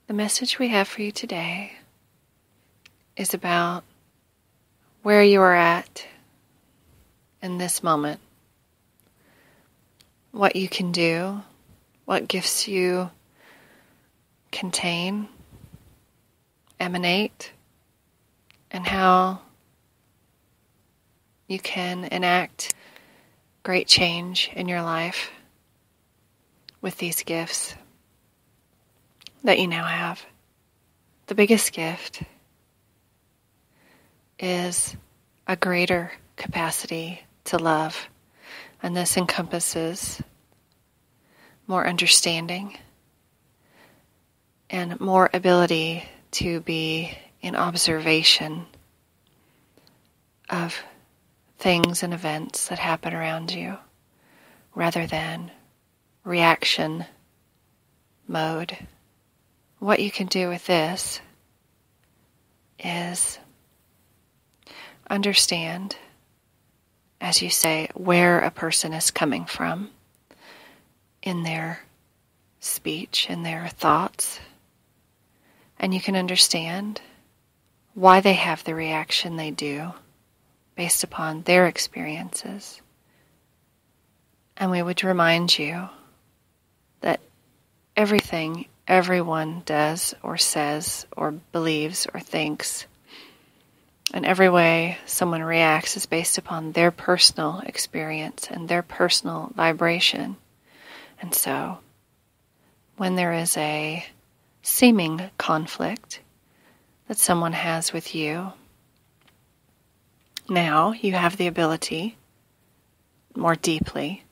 The message we have for you today is about where you are at in this moment, what you can do, what gifts you contain, emanate, and how you can enact great change in your life with these gifts that you now have. The biggest gift is a greater capacity to love, and this encompasses more understanding and more ability to be in observation of things and events that happen around you rather than reaction mode. What you can do with this is understand, as you say, where a person is coming from in their speech, in their thoughts, and you can understand why they have the reaction they do based upon their experiences. And we would remind you that everything everyone does or says or believes or thinks, and every way someone reacts is based upon their personal experience and their personal vibration. And so, when there is a seeming conflict that someone has with you, now you have the ability, more deeply,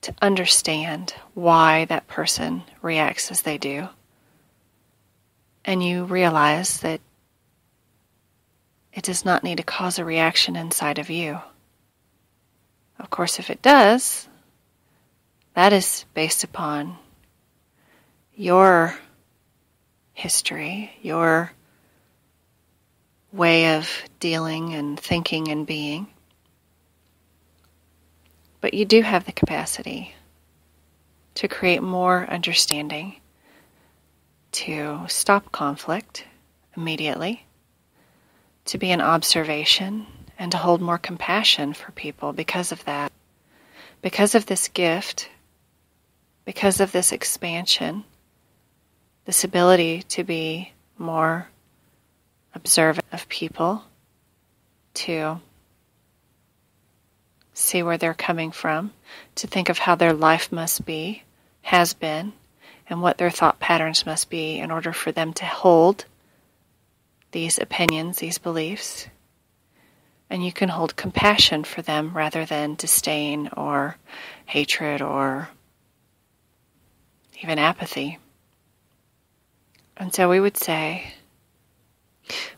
to understand why that person reacts as they do. And you realize that it does not need to cause a reaction inside of you. Of course, if it does, that is based upon your history, your way of dealing and thinking and being. But you do have the capacity to create more understanding, to stop conflict immediately, to be in observation, and to hold more compassion for people because of that. Because of this gift, because of this expansion, this ability to be more observant of people, to see where they're coming from, to think of how their life must be, has been, and what their thought patterns must be in order for them to hold these opinions, these beliefs. And you can hold compassion for them rather than disdain or hatred or even apathy. And so we would say,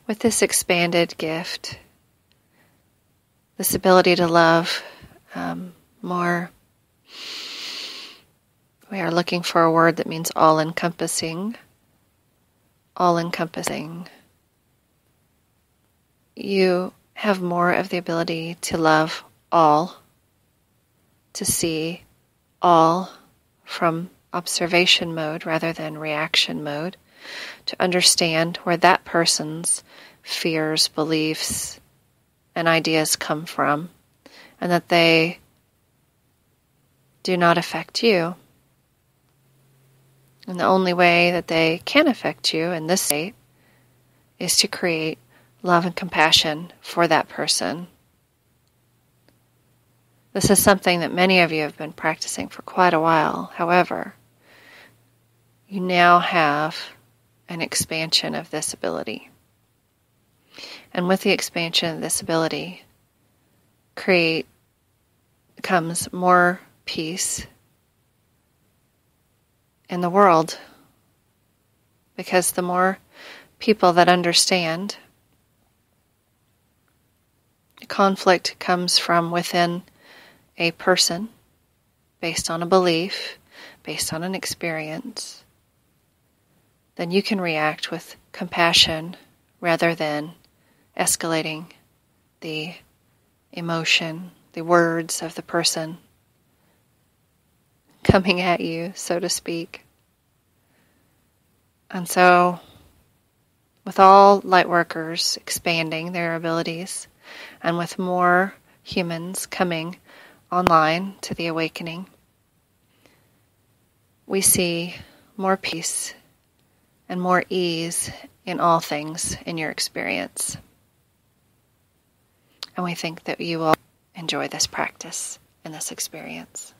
with this expanded gift, this ability to love more, we are looking for a word that means all-encompassing. All-encompassing. You have more of the ability to love all, to see all from observation mode rather than reaction mode, to understand where that person's fears, beliefs, and ideas come from, and that they do not affect you. And the only way that they can affect you in this state is to create love and compassion for that person. This is something that many of you have been practicing for quite a while. However, you now have an expansion of this ability. And with the expansion of this ability, comes more peace in the world. Because the more people that understand, conflict comes from within a person, based on a belief, based on an experience, then you can react with compassion rather than escalating the emotion, the words of the person coming at you, so to speak. And so, with all light workers expanding their abilities, and with more humans coming online to the awakening, we see more peace and more ease in all things in your experience. And we think that you will enjoy this practice and this experience.